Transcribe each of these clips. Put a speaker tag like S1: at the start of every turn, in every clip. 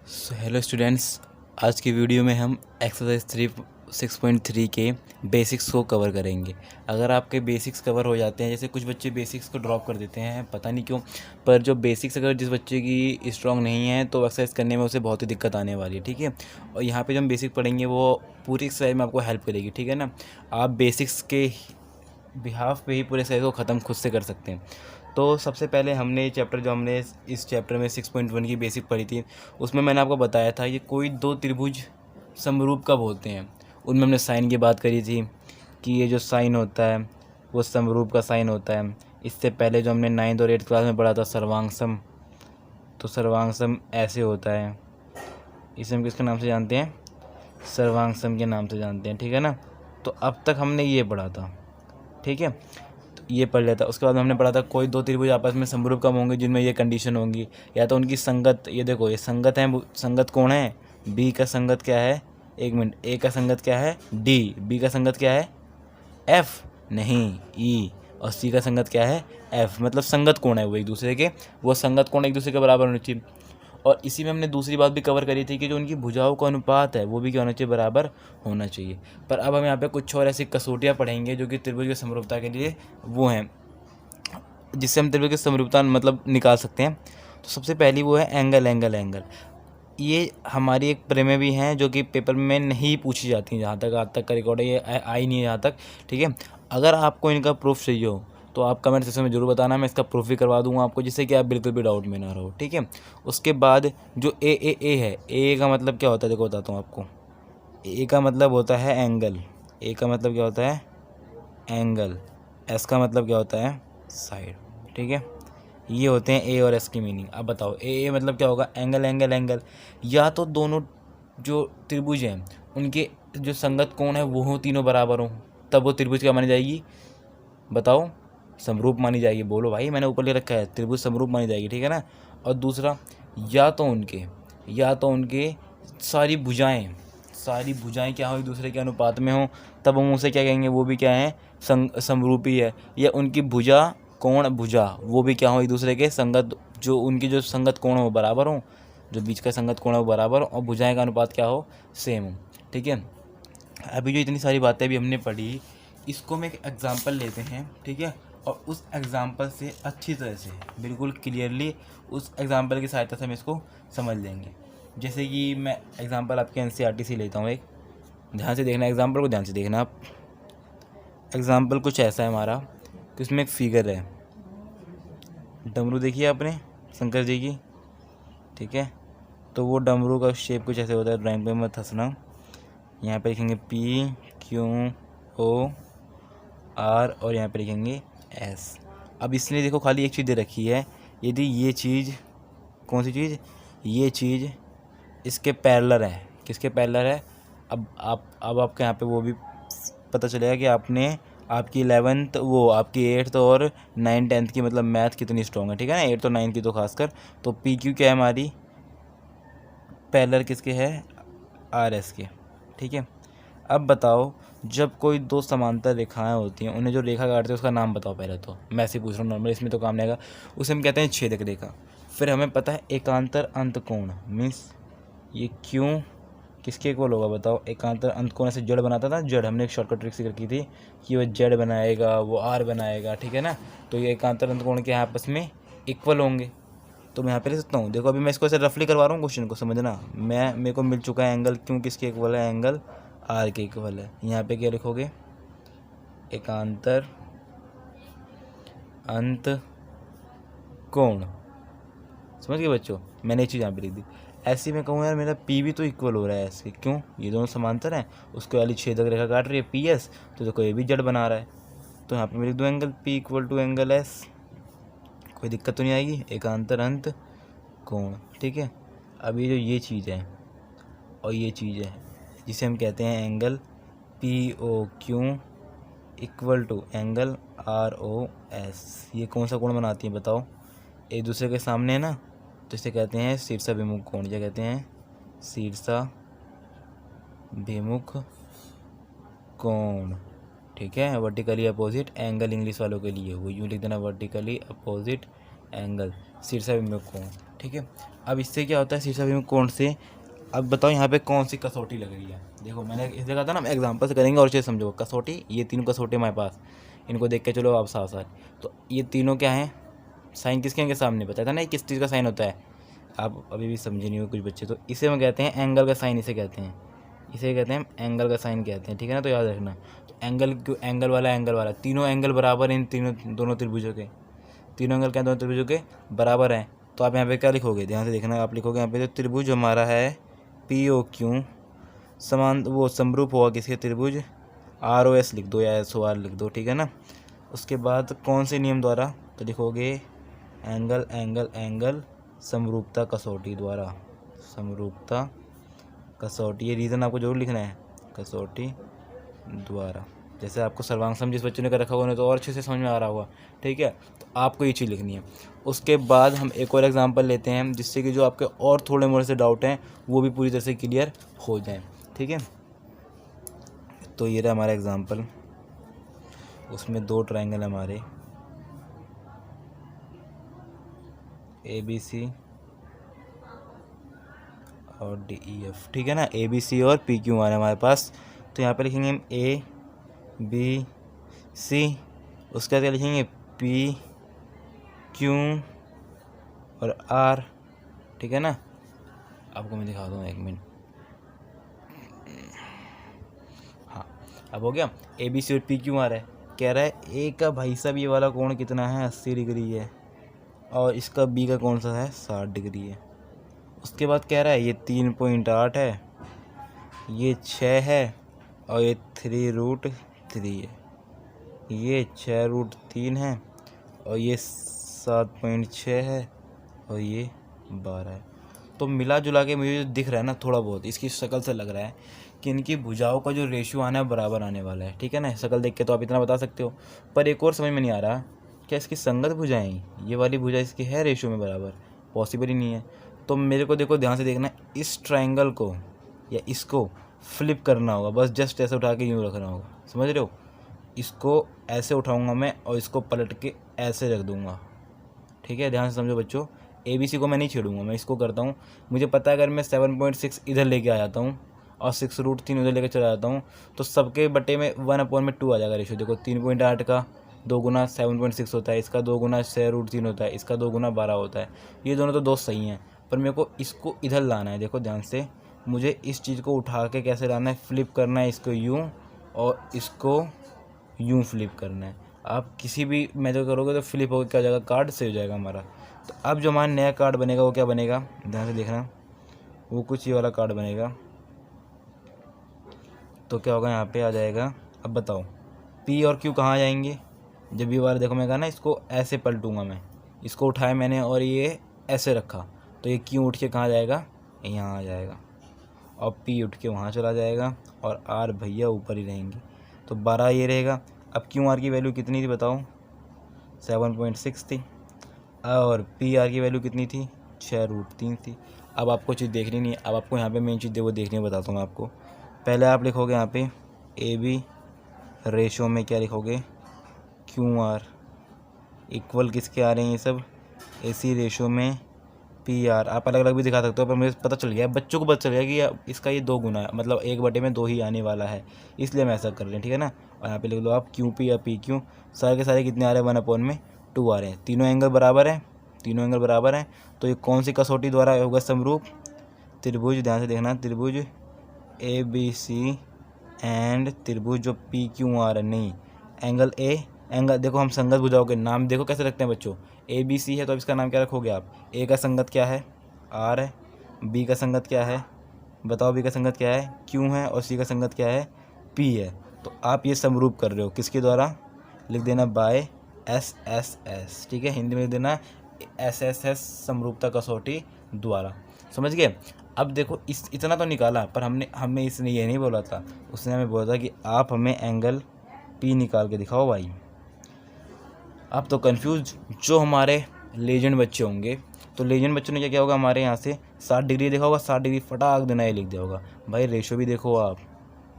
S1: Hello students, आज की video में हम एक्सरसाइज 6.3 के बेसिक्स को कवर करेंगे। अगर आपके बेसिक्स कवर हो जाते हैं, जैसे कुछ बच्चे बेसिक्स को ड्रॉप कर देते हैं, पता नहीं क्यों, पर जो बेसिक्स अगर जिस बच्चे की स्ट्रांग नहीं है तो एक्सरसाइज करने में उसे बहुत ही दिक्कत आने वाली है। ठीक है, और यहाँ पे जो हम बेसिक पढ़ेंगे वो पूरी एक्सरसाइज में आपको हेल्प करेगी। ठीक है ना, आप बेसिक्स के बिहाफ पे ही पूरे एक्सरसाइज को ख़त्म खुद से कर सकते हैं। तो सबसे पहले हमने चैप्टर जो हमने इस चैप्टर में 6.1 की बेसिक पढ़ी थी, उसमें मैंने आपको बताया था ये कोई दो त्रिभुज समरूप कब होते हैं। उनमें हमने साइन की बात करी थी कि ये जो साइन होता है वो समरूप का साइन होता है। इससे पहले जो हमने 9th और 8th क्लास में पढ़ा था सर्वांगसम, तो सर्वांगसम ऐसे होता है। इसे हम किसके नाम से जानते हैं? सर्वांगसम के नाम से जानते हैं। ठीक है ना, तो अब तक हमने ये पढ़ा था। ठीक है, तो ये पढ़ लेता। उसके बाद हमने पढ़ा था कोई दो त्रिभुज आपस में समरूप कब होंगे, जिनमें ये कंडीशन होंगी, या तो उनकी संगत, ये देखो ये संगत है। संगत कौन है? बी का संगत क्या है? एक मिनट, ए का संगत क्या है? डी। बी का संगत क्या है? एफ नहीं, ई। और सी का संगत क्या है? एफ। मतलब संगत कोण है वो एक दूसरे के, वो संगत कोण एक दूसरे के बराबर होनी चाहिए। और इसी में हमने दूसरी बात भी कवर करी थी कि जो उनकी भुजाओं का अनुपात है वो भी क्या होना चाहिए? बराबर होना चाहिए। पर अब हम यहाँ पे कुछ और ऐसी कसौटियाँ पढ़ेंगे जो कि त्रिभुज की समरूपता के लिए वो हैं, जिससे हम त्रिभुज की समरूपता मतलब निकाल सकते हैं। तो सबसे पहली वो है एंगल। एंगल ये हमारी एक प्रमेय भी हैं जो कि पेपर में नहीं पूछी जाती, जहाँ तक आज तक का रिकॉर्ड है, ये आई नहीं है यहाँ तक। ठीक है, अगर आपको इनका प्रूफ चाहिए हो तो आप कमेंट सेक्शन में जरूर बताना, मैं इसका प्रूफ भी करवा दूंगा आपको, जिससे कि आप बिल्कुल भी डाउट में ना रहो। ठीक है, उसके बाद जो ए है, ए का मतलब क्या होता है? देखो बताता हूँ आपको। ए का मतलब होता है एंगल। ए का मतलब क्या होता है? एंगल। एस का मतलब क्या होता है? साइड। ठीक है, ये होते हैं ए और एस की मीनिंग। अब बताओ ए मतलब क्या होगा? एंगल। एंगल या तो दोनों जो त्रिभुज हैं उनके जो संगत कोण है वो हो तीनों बराबर हो, तब वो त्रिभुज क्या मानी जाएगी? बताओ, समरूप मानी जाएगी। बोलो भाई, मैंने ऊपर ले रखा है, त्रिभुज समरूप मानी जाएगी। ठीक है ना, और दूसरा या तो उनके सारी भुजाएं क्या हो? एक दूसरे के अनुपात में हो, तब हम उसे क्या कहेंगे? वो भी क्या है? समरूपी है। या उनकी भुजा वो भी क्या हो? एक दूसरे के संगत, जो उनकी जो संगत कोण हो बराबर हो, जो बीच का संगत कोण है वो बराबर हो, और भुजाएं का अनुपात क्या हो? सेम हो। ठीक है, अभी जो इतनी सारी बातें भी हमने पढ़ी, इसको हम एक एग्जाम्पल लेते हैं। ठीक है, और उस एग्जाम्पल से अच्छी तरह से बिल्कुल क्लियरली उस एग्जाम्पल की सहायता से हम इसको समझ लेंगे। जैसे कि मैं एग्जाम्पल आपके एनसीईआरटी से लेता हूँ एक, ध्यान से देखना, एग्जाम्पल को ध्यान से देखना आप। एग्जाम्पल कुछ ऐसा है हमारा कि उसमें एक फिगर है, डमरू देखिए आपने शंकर जी की। ठीक है, तो वो डमरू का शेप कुछ ऐसे होता है, ड्राइंग पे मत हंसना। यहाँ पे लिखेंगे पी क्यू ओ आर और यहाँ पे लिखेंगे एस। अब इसने देखो खाली एक चीज़ दे रखी है, यदि ये चीज़, कौन सी चीज़? ये चीज़ इसके पैरेलल है। किसके पैरेलल है? अब आपके यहाँ पे वो भी पता चलेगा कि आपकी 11th, वो आपकी 8th और 9th 10th की मतलब मैथ कितनी स्ट्रॉन्ग है। ठीक है ना, 8th और 9th की तो खासकर। तो पी क्यू क्या है हमारी? पैरेलल किसके है? आर एस के। ठीक है, अब बताओ, जब कोई दो समांतर रेखाएं होती हैं, उन्हें जो रेखा काटते हैं उसका नाम बताओ। पहले तो मैं ऐसे पूछ रहा हूँ नॉर्मल, इसमें तो काम नहीं आएगा। उसे हम कहते हैं छेदक रेखा। फिर हमें पता है एकांतर अंतकोण, मीन्स ये क्यों किसके इक्वल होगा? बताओ, एकांतर अंतकोण ऐसे जड़ बनाता था, जड़ हमने एक शॉर्टकट ट्रिक सीख रखी थी कि वो जड़ बनाएगा, वो आर बनाएगा। ठीक है ना, तो ये एकांतर अंतकोण के आपस में इक्वल होंगे। तो मैं यहाँ पे लिख सकता हूँ, देखो अभी मैं इसको ऐसे रफली करवा रहा हूँ, क्वेश्चन को समझना। मेरे को मिल चुका है एंगल क्यों किसके इक्वल है? एंगल आर के इक्वल है। यहाँ पे क्या लिखोगे? एकांतर अंत कोण। समझ गए बच्चों? मैंने एक चीज़ यहाँ पे लिख दी। ऐसे मैं कहूँ यार मेरा पी भी तो इक्वल हो रहा है ऐसे, क्यों? ये दोनों समांतर हैं, उसके वाली छेदक रेखा काट रही है पी एस, तो देखो ये भी जड़ बना रहा है। तो यहाँ पे मैं लिख दूँ angle P equal to angle S. कोई दिक्कत तो नहीं आएगी? एकांतर अंत कोण। ठीक है, अब ये चीज़ है और ये चीज़ है, जिसे हम कहते हैं angle P O Q equal to angle R O S. ये कौन सा कोण बनाती है बताओ? एक दूसरे के सामने है ना, तो इसे कहते हैं शीर्षाभिमुख कोण। क्या कहते हैं? शीर्षाभिमुख कोण। ठीक है, वर्टिकली अपोजिट एंगल इंग्लिश वालों के लिए वो यूँ लिख देना, वर्टिकली अपोजिट एंगल, शीर्षाभिमुख कोण। ठीक है। अब इससे क्या होता है शीर्षाभिमुख कोण से, अब बताओ यहाँ पे कौन सी कसौटी लग रही है। देखो मैंने इसलिए कहा था ना, हम एग्जाम्पल से करेंगे और चीज़ समझो। कसौटी, ये तीनों कसौटी हमारे पास, इनको देख के चलो आप साथ साथ। तो ये तीनों क्या हैं, साइन किसके इनके सामने, बताया था ना किस चीज़ का साइन होता है। आप अभी भी समझे नहीं हो कुछ बच्चे, तो इसे हम कहते हैं एंगल का साइन, इसे कहते हैं, इसे कहते हैं एंगल का साइन कहते हैं, ठीक है ना। तो याद रखना, तो एंगल क्यों, एंगल वाला, तीनों एंगल बराबर हैं इन तीनों दोनों त्रिभुजों के, तीनों एंगल क्या दोनों त्रिभुजों के बराबर हैं। तो आप यहाँ पे क्या लिखोगे, ध्यान से देखना, आप लिखोगे यहाँ पे जो त्रिभुज हमारा है पी ओ क्यू समान, वो समरूप होगा किसके, त्रिभुज आर ओ एस लिख दो या एस ओ आर लिख दो, ठीक है ना। उसके बाद कौन से नियम द्वारा, तो लिखोगे एंगल एंगल एंगल समरूपता कसौटी द्वारा, समरूपता कसौटी, ये रीज़न आपको जरूर लिखना है, कसौटी द्वारा। जैसे आपको सर्वांग जिस बच्चों ने कर रखा होगा उन्हें तो और अच्छे से समझ में आ रहा होगा, ठीक है। तो आपको ये चीज़ लिखनी है। उसके बाद हम एक और एग्जांपल लेते हैं जिससे कि जो आपके और थोड़े मोड़े से डाउट हैं वो भी पूरी तरह से क्लियर हो जाएं, ठीक है। तो ये रहा हमारा एग्जांपल, उसमें दो ट्रायंगल हमारे ए बी सी और डी ई एफ, ठीक है ना। ए बी सी और पी क्यू आर है हमारे पास। तो यहाँ पे लिखेंगे हम ए बी सी, उसके बाद क्या लिखेंगे पी क्यू और आर, ठीक है ना। आपको मैं दिखा दूँ, एक मिनट, हाँ अब हो गया। ए बी सी और पी क्यू आर है, कह रहा है ए का भाई साहब ये वाला कोण कितना है, 80 डिग्री है, और इसका बी का कौन सा है, 60 डिग्री है। उसके बाद कह रहा है ये 3.8 है, ये 6 है, और ये 3√3 है, ये 6√3 है, और ये 7.6 है, और ये 12 है। तो मिला जुला के मुझे जो दिख रहा है ना, थोड़ा बहुत इसकी शक्ल से लग रहा है कि इनकी भुजाओं का जो रेशियो आना है बराबर आने वाला है, ठीक है ना। शक्ल देख के तो आप इतना बता सकते हो, पर एक और समझ में नहीं आ रहा, क्या इसकी संगत भुजाएं, ये वाली भुजा इसकी है रेशियो में बराबर, पॉसिबल ही नहीं है। तो मेरे को देखो ध्यान से देखना, इस ट्रायंगल को या इसको फ्लिप करना होगा, बस जस्ट ऐसे उठा के यूँ रखना होगा, समझ रहे हो। इसको ऐसे उठाऊंगा मैं और इसको पलट के ऐसे रख दूंगा, ठीक है। ध्यान से समझो बच्चों, ए बी सी को मैं नहीं छेड़ूंगा, मैं इसको करता हूँ। मुझे पता है अगर मैं 7.6 इधर लेके आ जाता हूँ और 6√3 उधर लेके चला जाता हूँ तो सबके बटे में 1/2 आ जाएगा रेशियो। देखो 3.8 का 2 गुना 7.6 होता है, इसका 2 गुना 6√3 होता है, इसका 2 गुना 12 होता है। ये दोनों तो दोस्त सही हैं, पर मेरे को इसको इधर लाना है। देखो ध्यान से, मुझे इस चीज़ को उठा के कैसे लाना है, फ्लिप करना है इसको यूँ और इसको यूँ फ्लिप करना है। आप किसी भी मेथड करोगे तो फ्लिप होकर क्या हो जाएगा, कार्ड से हो जाएगा हमारा। तो अब जो हमारा नया कार्ड बनेगा वो क्या बनेगा, ध्यान से देखना, वो कुछ ये वाला कार्ड बनेगा। तो क्या होगा, यहाँ पे आ जाएगा। अब बताओ पी और क्यू कहाँ जाएंगे, जब ये वाला, देखो मैं कहा ना इसको ऐसे पलटूंगा, मैं इसको उठाया मैंने और ये ऐसे रखा, तो ये क्यू उठ के कहाँ जाएगा, यहाँ आ जाएगा, और पी उठ के वहाँ चला जाएगा, और आर भैया ऊपर ही रहेंगे। तो 12 ये रहेगा। अब क्यू आर की वैल्यू कितनी थी बताओ, 7.6 थी, और पी आर की वैल्यू कितनी थी, 6√3 थी। अब आपको चीज़ देखनी नहीं है, अब आपको यहाँ पे मेन चीज़ वो देखनी है, बताता हूँ मैं आपको। पहले आप लिखोगे यहाँ पे ए बी रेशो में क्या लिखोगे, क्यू आर इक्वल किसके आ रहे हैं ये सब, ए सी रेशो में पी आर। आप अलग अलग भी दिखा सकते हो, पर मुझे पता चल गया, बच्चों को पता चल गया कि इसका ये 2 गुना है, मतलब 1/2 ही आने वाला है, इसलिए हम ऐसा कर रहे हैं, ठीक है ना। और यहाँ पे लिख लो आप क्यू पी या पी क्यू, सारे के सारे कितने आ रहे हैं, 1/2 आ रहे हैं। तीनों एंगल बराबर हैं, तीनों एंगल बराबर हैं। तो ये कौन सी कसौटी द्वारा होगा समरूप, त्रिभुज, ध्यान से देखना, त्रिभुज ए बी सी एंड त्रिभुज जो पी क्यू आर है, नहीं एंगल ए, एंगल देखो हम संगत भुजाओं के नाम देखो कैसे रखते हैं बच्चों। ए बी सी है तो अब इसका नाम क्या रखोगे आप, ए का संगत क्या है, आर है, बी का संगत क्या है, बताओ बी का संगत क्या है, क्यू है, और सी का संगत क्या है, पी है। तो आप ये समरूप कर रहे हो किसके द्वारा, लिख देना बाय एस एस एस, ठीक है, हिंदी में लिख देना एस एस एस, समरूपता कसौटी द्वारा, समझ गए। अब देखो इतना तो निकाला, पर हमें इसने ये नहीं बोला था, उसने हमें बोला था कि आप हमें एंगल पी निकाल के दिखाओ भाई। आप तो कंफ्यूज, जो हमारे लेजेंड बच्चे होंगे, तो लेजेंड बच्चों ने क्या किया होगा, हमारे यहाँ से 60 डिग्री देखा होगा, 60 डिग्री फटाक देना ये लिख दिया होगा। भाई रेशो भी देखो आप,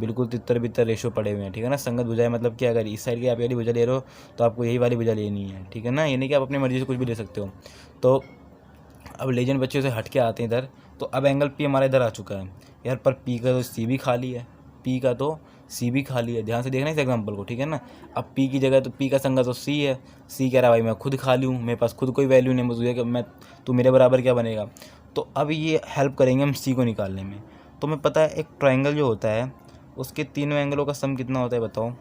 S1: बिल्कुल तितर बितर रेशो पड़े हुए हैं, ठीक है ना। संगत भुजाएं मतलब क्या, अगर इस साइड की आप वाली भुजा ले रहे हो तो आपको यही वाली भुजा लेनी है, ठीक है ना। ये नहीं कि आप अपनी मर्जी से कुछ भी ले सकते हो। तो अब लेजेंड बच्चे से हट के आते हैं इधर, तो अब एंगल पी हमारा इधर आ चुका है यार, पर पी का तो सी भी खाली है, पी का तो सी भी खाली है, ध्यान से देखना इस एग्जांपल को, ठीक है ना। अब पी की जगह तो पी का संगत तो सी है, सी कह रहा है भाई मैं खुद खाली हूँ, मेरे पास खुद कोई वैल्यू नहीं, मुझे कि मैं तू मेरे बराबर क्या बनेगा। तो अब ये हेल्प करेंगे हम सी को निकालने में। तो मैं पता है एक ट्राइंगल जो होता है उसके तीनों एंगलों का सम कितना होता है बताओ,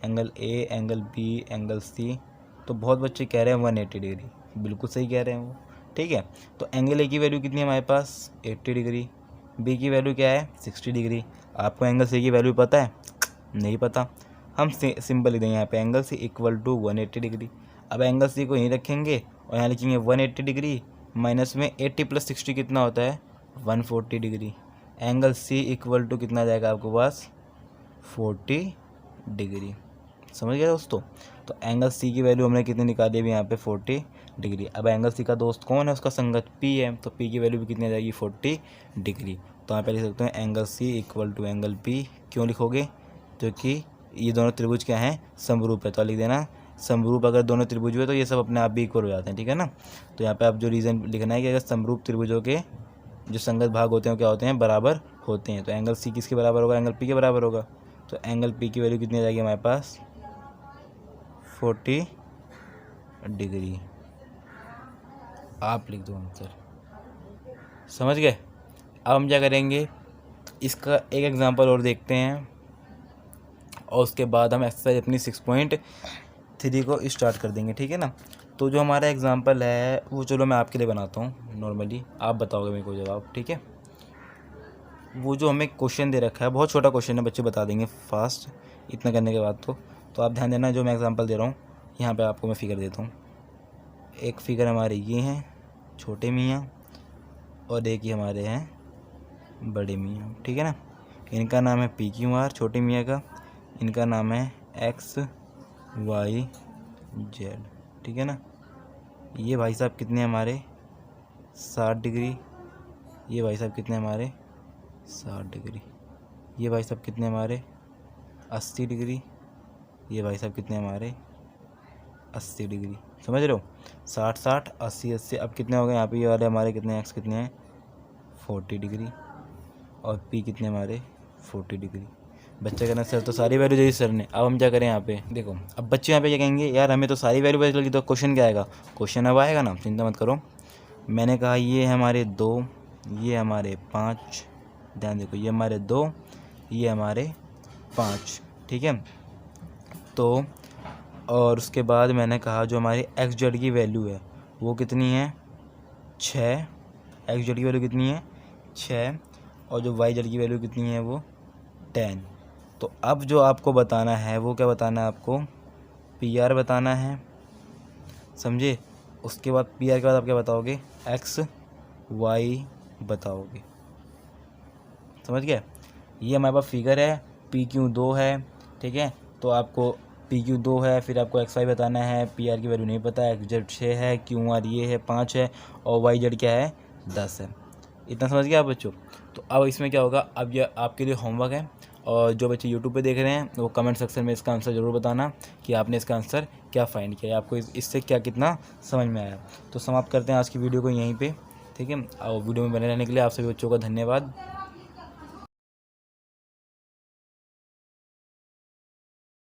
S1: angle A, angle B, angle C. तो बहुत बच्चे कह रहे हैं 180 डिग्री, बिल्कुल सही कह रहे हैं वो, ठीक है। तो एंगल ए की वैल्यू कितनी है हमारे पास 80 डिग्री, बी की वैल्यू क्या है 60 डिग्री। आपको एंगल सी की वैल्यू पता है? नहीं पता। हम सिंपल लिख देंगे यहाँ पे angle C equal to 180 degree. अब एंगल सी को यहीं रखेंगे और यहाँ लिखेंगे 180 डिग्री माइनस में 80 प्लस 60 कितना होता है 140 degree. Angle C equal to कितना आ जाएगा आपके पास 40 डिग्री। समझ गए दोस्तों। तो एंगल सी की वैल्यू हमने कितनी निकाली अभी यहाँ पे 40 डिग्री। अब एंगल सी का दोस्त कौन है, उसका संगत पी है, तो पी की वैल्यू भी कितनी आ जाएगी 40 डिग्री। तो यहाँ पे लिख सकते हैं angle C equal to angle P. क्यों लिखोगे? क्योंकि ये दोनों त्रिभुज क्या हैं समरूप है, तो लिख देना समरूप। अगर दोनों त्रिभुज हुए तो ये सब अपने आप भी इक्वल हो जाते हैं, ठीक है ना। तो यहाँ पे आप जो रीज़न लिखना है कि अगर समरूप त्रिभुजों के जो संगत भाग होते हैं क्या होते हैं बराबर होते हैं। तो एंगल सी किसके बराबर होगा, एंगल पी के बराबर होगा। तो एंगल पी की वैल्यू कितनी आ जाएगी हमारे पास 40 डिग्री। आप लिख दो आंसर। समझ गए। अब हम क्या करेंगे, इसका एक एग्जांपल और देखते हैं और उसके बाद हम एक्सरसाइज अपनी 6.3 को स्टार्ट कर देंगे, ठीक है ना। तो जो हमारा एग्जांपल है वो चलो मैं आपके लिए बनाता हूँ नॉर्मली, आप बताओगे मेरे को जवाब, ठीक है। वो जो हमें क्वेश्चन दे रखा है बहुत छोटा क्वेश्चन है, बच्चे बता देंगे फास्ट इतना करने के बाद। तो आप ध्यान देना जो मैं एग्जांपल दे रहा हूँ यहाँ पे आपको मैं फिगर देता हूँ। एक फिगर हमारे ये हैं छोटे मियाँ और एक ही हमारे हैं बड़े मियाँ, ठीक है ना। इनका नाम है पी क्यू आर छोटे मियाँ का, इनका नाम है एक्स वाई जेड, ठीक है ना। ये भाई साहब कितने हमारे 60 डिग्री, ये भाई साहब कितने हमारे 60 डिग्री, ये भाई साहब कितने हमारे 80 डिग्री, ये भाई साहब कितने हमारे 80 डिग्री। समझ रहे हो 60 60 80 80। अब कितने हो गए यहाँ पे ये वाले हमारे कितने एक्स कितने हैं 40 डिग्री और पी कितने हमारे 40 डिग्री। बच्चे कहना सर तो सारी वैल्यू दी सर ने। अब हम क्या करें यहाँ पे देखो, अब बच्चे यहाँ पे क्या कहेंगे यार हमें तो सारी वैल्यू पता चल गई, तो क्वेश्चन क्या आएगा, क्वेश्चन अब आएगा ना, चिंता मत करो। मैंने कहा ये हमारे 2, ये हमारे 5, ध्यान देखो ये हमारे 2, ये हमारे 5, ठीक है। तो और उसके बाद मैंने कहा जो हमारी एक्स जेड की वैल्यू है वो कितनी है 6, एक्स जेड की वैल्यू कितनी है 6, और जो वाई जेड की वैल्यू कितनी है वो 10। तो अब जो आपको बताना है वो क्या बताना है आपको, पी आर बताना है, समझे। उसके बाद पी आर के बाद आप क्या बताओगे, एक्स वाई बताओगे। समझ गया। ये हमारे पास फिगर है, पी क्यू 2 है, ठीक है। तो आपको पी क्यू 2 है, फिर आपको एक्स वाई बताना है, पी आर की वैल्यू नहीं पता है, एक्स जेड 6 है, क्यू आर ये है 5 है, और वाई जेड क्या है 10 है। इतना समझ गया आप बच्चों। तो अब इसमें क्या होगा, अब ये आपके लिए होमवर्क है, और जो बच्चे यूट्यूब पे देख रहे हैं वो कमेंट सेक्शन में इसका आंसर ज़रूर बताना कि आपने इसका आंसर क्या फाइंड किया, आपको इससे क्या कितना समझ में आया। तो समाप्त करते हैं आज की वीडियो को यहीं पे, ठीक है। और वीडियो में बने रहने के लिए आप सभी बच्चों का धन्यवाद।